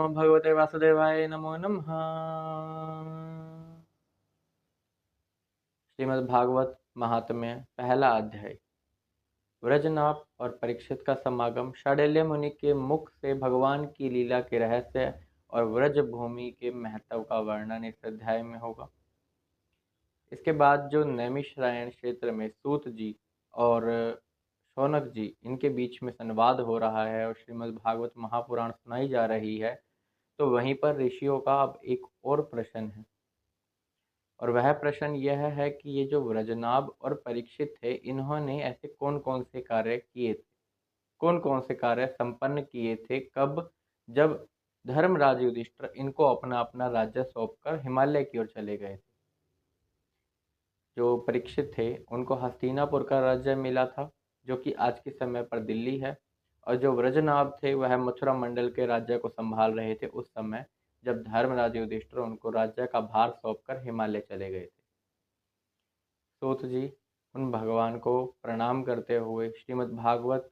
नमो भगवते वासुदेवाय नमो नमः। श्रीमद् भागवत महात्म्य पहला अध्याय। व्रजनाभ और परीक्षित का समागम। शांडिल्य मुनि के मुख से भगवान की लीला के रहस्य और व्रज भूमि के महत्व का वर्णन इस अध्याय में होगा। इसके बाद जो नैमिषारण्य क्षेत्र में सूत जी और शौनक जी इनके बीच में संवाद हो रहा है और श्रीमद् भागवत महापुराण सुनाई जा रही है, तो वहीं पर ऋषियों का अब एक और प्रश्न है। और वह प्रश्न यह है कि ये जो व्रजनाभ और परीक्षित थे, इन्होंने ऐसे कौन कौन से कार्य किए थे, कौन कौन से कार्य संपन्न किए थे, कब, जब धर्मराज युधिष्ठिर इनको अपना अपना राज्य सौंपकर हिमालय की ओर चले गए थे। जो परीक्षित थे उनको हस्तिनापुर का राज्य मिला था, जो कि आज के समय पर दिल्ली है, और जो व्रजनाभ थे वह मथुरा मंडल के राज्य को संभाल रहे थे उस समय, जब धर्मराज युधिष्ठिर उनको राज्य का भार सौंपकर हिमालय चले गए थे। सूत जी उन भगवान को प्रणाम करते हुए, श्रीमद् भागवत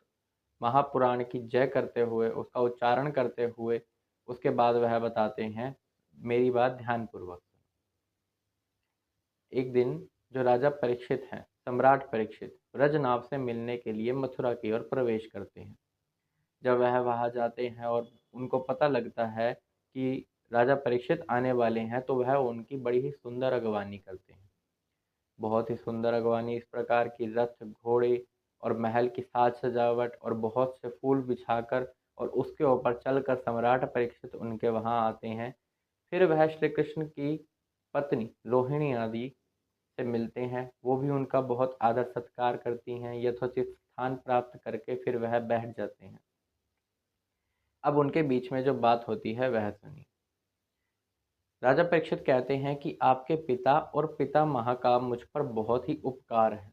महापुराण की जय करते हुए, उसका उच्चारण करते हुए, उसके बाद वह बताते हैं, मेरी बात ध्यानपूर्वक। एक दिन जो राजा परीक्षित हैं, सम्राट परीक्षित, व्रजनाभ से मिलने के लिए मथुरा की ओर प्रवेश करते हैं। जब वह वहां जाते हैं और उनको पता लगता है कि राजा परीक्षित आने वाले हैं, तो वह उनकी बड़ी ही सुंदर अगवानी करते हैं। बहुत ही सुंदर अगवानी, इस प्रकार की रथ, घोड़े और महल की साज सजावट और बहुत से फूल बिछाकर और उसके ऊपर चलकर सम्राट परीक्षित उनके वहां आते हैं। फिर वह श्री कृष्ण की पत्नी रोहिणी आदि से मिलते हैं, वो भी उनका बहुत आदर सत्कार करती हैं। यथोचित स्थान प्राप्त करके फिर वह बैठ जाते हैं। अब उनके बीच में जो बात होती है वह सुनिए। राजा परीक्षित कहते हैं कि आपके पिता और पितामह का मुझ पर बहुत ही उपकार है,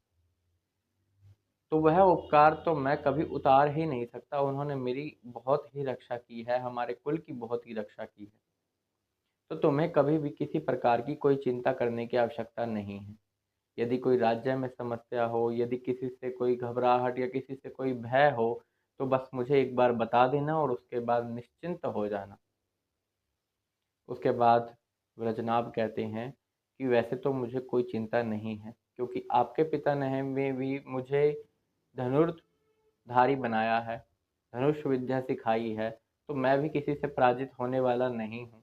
तो वह उपकार तो मैं कभी उतार ही नहीं सकता। उन्होंने मेरी बहुत ही रक्षा की है, हमारे कुल की बहुत ही रक्षा की है, तो तुम्हें कभी भी किसी प्रकार की कोई चिंता करने की आवश्यकता नहीं है। यदि कोई राज्य में समस्या हो, यदि किसी से कोई घबराहट या किसी से कोई भय हो, तो बस मुझे एक बार बता देना और उसके बाद निश्चिंत हो जाना। उसके बाद व्रजनाभ कहते हैं कि वैसे तो मुझे कोई चिंता नहीं है, क्योंकि आपके पिता ने भी मुझे धनुर्धारी बनाया है, धनुष विद्या सिखाई है, तो मैं भी किसी से पराजित होने वाला नहीं हूँ।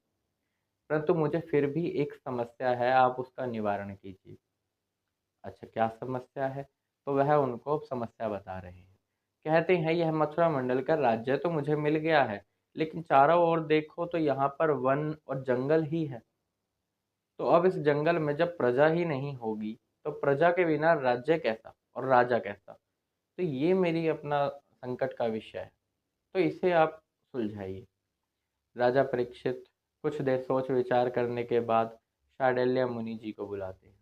परंतु मुझे फिर भी एक समस्या है, आप उसका निवारण कीजिए। अच्छा, क्या समस्या है? तो वह उनको समस्या बता रहे हैं। कहते हैं, यह मथुरा मंडल का राज्य तो मुझे मिल गया है, लेकिन चारों ओर देखो तो यहाँ पर वन और जंगल ही है। तो अब इस जंगल में जब प्रजा ही नहीं होगी, तो प्रजा के बिना राज्य कैसा और राजा कैसा? तो ये मेरी अपना संकट का विषय है, तो इसे आप सुलझाइए। राजा परीक्षित कुछ देर सोच विचार करने के बाद शांडिल्य मुनि जी को बुलाते हैं।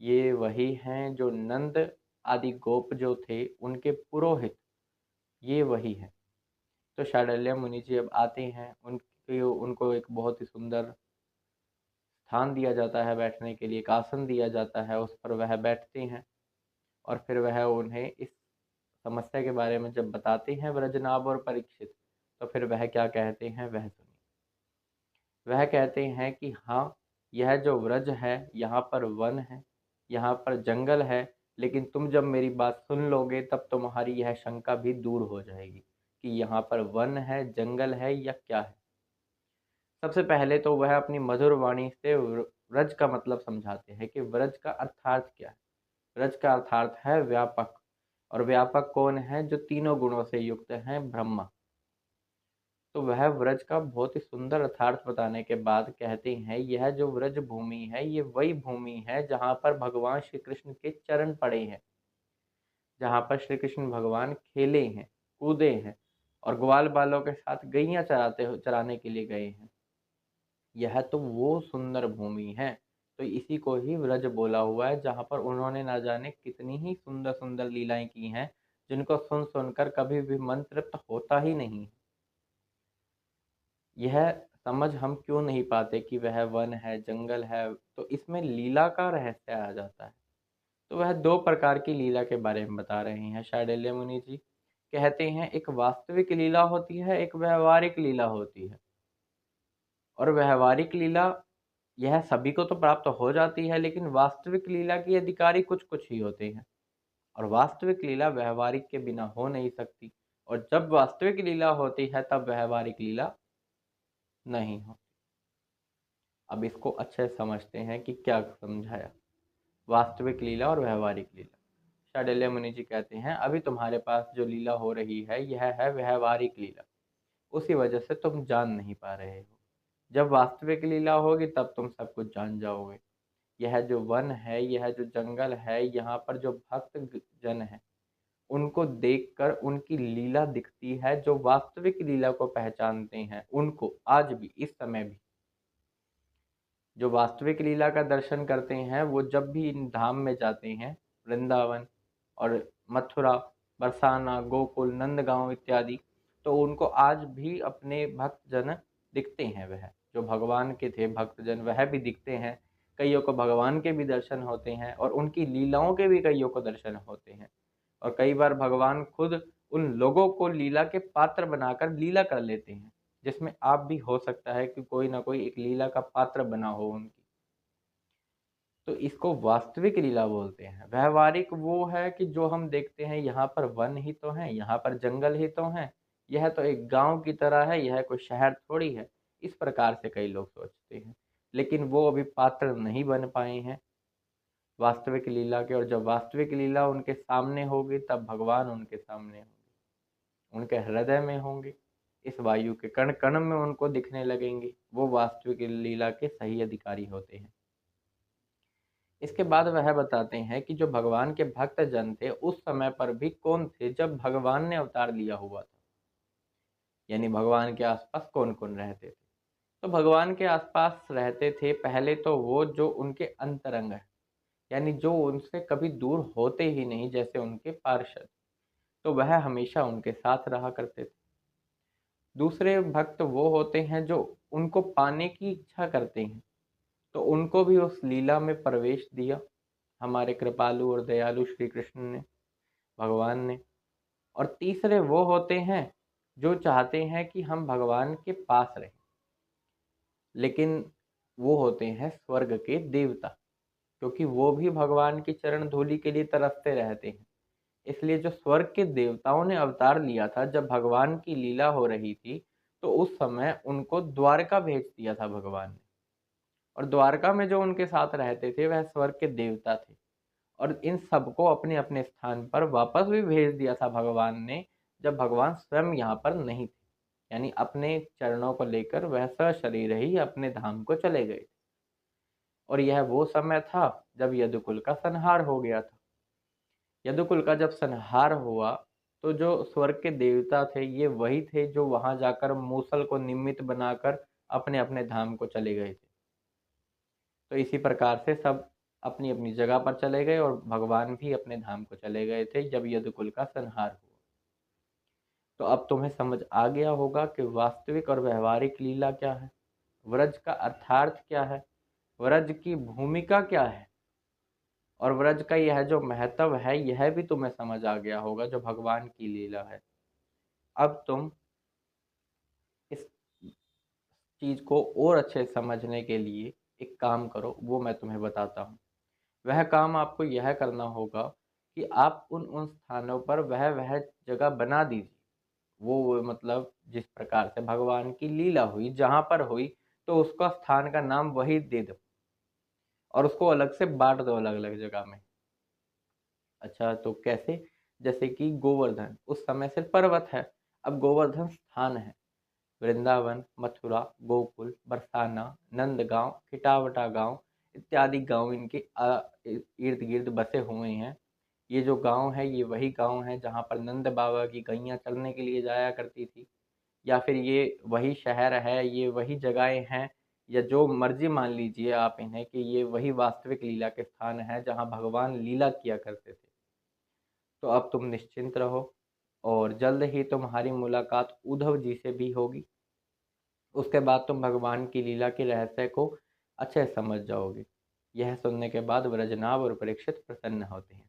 ये वही हैं जो नंद आदि गोप जो थे उनके पुरोहित, ये वही हैं। तो शांडिल्य मुनि जी अब आते हैं, उनको एक बहुत ही सुंदर स्थान दिया जाता है बैठने के लिए, एक आसन दिया जाता है, उस पर वह बैठते हैं और फिर वह उन्हें इस समस्या के बारे में जब बताते हैं व्रजनाभ और परीक्षित, तो फिर वह क्या कहते हैं वह सुनिए। वह कहते हैं कि हाँ, यह जो व्रज है, यहाँ पर वन है, यहाँ पर जंगल है, लेकिन तुम जब मेरी बात सुन लोगे तब तुम्हारी यह शंका भी दूर हो जाएगी कि यहाँ पर वन है, जंगल है या क्या है। सबसे पहले तो वह अपनी मधुर वाणी से व्रज का मतलब समझाते हैं कि व्रज का अर्थार्थ क्या है। व्रज का अर्थार्थ है व्यापक, और व्यापक कौन है? जो तीनों गुणों से युक्त हैं, ब्रह्मा। तो वह व्रज का बहुत ही सुंदर अर्थार्थ बताने के बाद कहते हैं, यह जो व्रज भूमि है, ये वही भूमि है जहाँ पर भगवान श्री कृष्ण के चरण पड़े हैं, जहाँ पर श्री कृष्ण भगवान खेले हैं, कूदे हैं और ग्वाल बालों के साथ गैया चराने के लिए गए हैं। यह तो वो सुंदर भूमि है। तो इसी को ही व्रज बोला हुआ है, जहाँ पर उन्होंने ना जाने कितनी ही सुंदर सुंदर लीलाएं की हैं, जिनको सुन सुनकर कभी भी मन तृप्त होता ही नहीं। यह समझ हम क्यों नहीं पाते कि वह वन है, जंगल है? तो इसमें लीला का रहस्य आ जाता है। तो वह दो प्रकार की लीला के बारे में बता रहे हैं शांडिल्य मुनि जी। कहते हैं, एक वास्तविक लीला होती है, एक व्यवहारिक लीला होती है। और व्यवहारिक लीला यह सभी को तो प्राप्त हो जाती है, लेकिन वास्तविक लीला के अधिकारी कुछ-कुछ ही होते हैं और वास्तविक लीला व्यवहारिक के बिना हो नहीं सकती और जब वास्तविक लीला होती है तब व्यवहारिक लीला नहीं होती। अब इसको अच्छे से समझते हैं कि क्या समझाया। वास्तविक लीला और व्यवहारिक लीला। शांडिल्य मुनि जी कहते हैं, अभी तुम्हारे पास जो लीला हो रही है यह है व्यवहारिक लीला, उसी वजह से तुम जान नहीं पा रहे हो। जब वास्तविक लीला होगी तब तुम सब कुछ जान जाओगे। यह जो वन है, यह जो जंगल है, यहाँ पर जो भक्त जन है, उनको देखकर उनकी लीला दिखती है। जो वास्तविक लीला को पहचानते हैं उनको आज भी, इस समय भी, जो वास्तविक लीला का दर्शन करते हैं वो जब भी इन धाम में जाते हैं, वृंदावन और मथुरा, बरसाना, गोकुल, नंदगांव इत्यादि, तो उनको आज भी अपने भक्तजन दिखते हैं। वह जो भगवान के थे भक्तजन वह भी दिखते हैं। कईयों को भगवान के भी दर्शन होते हैं और उनकी लीलाओं के भी कईयों को दर्शन होते हैं और कई बार भगवान खुद उन लोगों को लीला के पात्र बनाकर लीला कर लेते हैं, जिसमें आप भी हो सकता है कि कोई ना कोई एक लीला का पात्र बना हो उनकी। तो इसको वास्तविक लीला बोलते हैं। व्यवहारिक वो है कि जो हम देखते हैं, यहाँ पर वन ही तो है, यहाँ पर जंगल ही तो है, यह तो एक गांव की तरह है, यह कोई शहर थोड़ी है। इस प्रकार से कई लोग सोचते हैं, लेकिन वो अभी पात्र नहीं बन पाए हैं वास्तविक लीला के। और जब वास्तविक लीला उनके सामने होगी तब भगवान उनके सामने होंगे, उनके हृदय में होंगे, इस वायु के कण कण में उनको दिखने लगेंगे। वो वास्तविक लीला के सही अधिकारी होते हैं। इसके बाद वह बताते हैं कि जो भगवान के भक्त जन थे उस समय पर भी कौन थे जब भगवान ने अवतार लिया हुआ था, यानी भगवान के आसपास कौन कौन रहते थे। तो भगवान के आसपास रहते थे पहले तो वो जो उनके अंतरंग है, यानी जो उनसे कभी दूर होते ही नहीं, जैसे उनके पार्षद, तो वह हमेशा उनके साथ रहा करते थे। दूसरे भक्त वो होते हैं जो उनको पाने की इच्छा करते हैं, तो उनको भी उस लीला में प्रवेश दिया हमारे कृपालु और दयालु श्री कृष्ण ने, भगवान ने। और तीसरे वो होते हैं जो चाहते हैं कि हम भगवान के पास रहें, लेकिन वो होते हैं स्वर्ग के देवता, क्योंकि वो भी भगवान की चरण धूलि के लिए तरसते रहते हैं। इसलिए जो स्वर्ग के देवताओं ने अवतार लिया था जब भगवान की लीला हो रही थी, तो उस समय उनको द्वारका भेज दिया था भगवान ने। और द्वारका में जो उनके साथ रहते थे वह स्वर्ग के देवता थे और इन सबको अपने अपने स्थान पर वापस भी भेज दिया था भगवान ने, जब भगवान स्वयं यहाँ पर नहीं थे, यानी अपने चरणों को लेकर वह सशरीर ही अपने धाम को चले गए थे। और यह वो समय था जब यदुकुल का संहार हो गया था। यदुकुल का जब संहार हुआ तो जो स्वर्ग के देवता थे ये वही थे जो वहां जाकर मूसल को निमित्त बनाकर अपने अपने धाम को चले गए थे। तो इसी प्रकार से सब अपनी अपनी जगह पर चले गए और भगवान भी अपने धाम को चले गए थे जब यदुकुल का संहार हुआ। तो अब तुम्हें समझ आ गया होगा कि वास्तविक और व्यवहारिक लीला क्या है, व्रज का अर्थार्थ क्या है, व्रज की भूमिका क्या है और व्रज का यह जो महत्व है यह भी तुम्हें समझ आ गया होगा जो भगवान की लीला है। अब तुम इस चीज को और अच्छे से समझने के लिए एक काम करो, वो मैं तुम्हें बताता हूँ। वह काम आपको यह करना होगा कि आप उन उन स्थानों पर वह जगह बना दीजिए। वो मतलब जिस प्रकार से भगवान की लीला हुई जहाँ पर हुई, तो उसका स्थान का नाम वही दे दो और उसको अलग से बांट दो अलग अलग जगह में। अच्छा, तो कैसे? जैसे कि गोवर्धन उस समय सिर्फ पर्वत है, अब गोवर्धन स्थान है। वृंदावन, मथुरा, गोकुल, बरसाना, नंदगांव, खिटावटा गांव इत्यादि गांव इनके इर्द गिर्द बसे हुए हैं। ये जो गांव है ये वही गांव है जहाँ पर नंद बाबा की गैया चरने के लिए जाया करती थी, या फिर ये वही शहर है, ये वही जगहें हैं, या जो मर्जी मान लीजिए आप इन्हें कि ये वही वास्तविक लीला के स्थान है जहाँ भगवान लीला किया करते थे। तो अब तुम निश्चिंत रहो और जल्द ही तुम्हारी मुलाकात उद्धव जी से भी होगी। उसके बाद तुम भगवान की लीला के रहस्य को अच्छे से समझ जाओगे। यह सुनने के बाद व्रजनाभ और परीक्षित प्रसन्न होते हैं।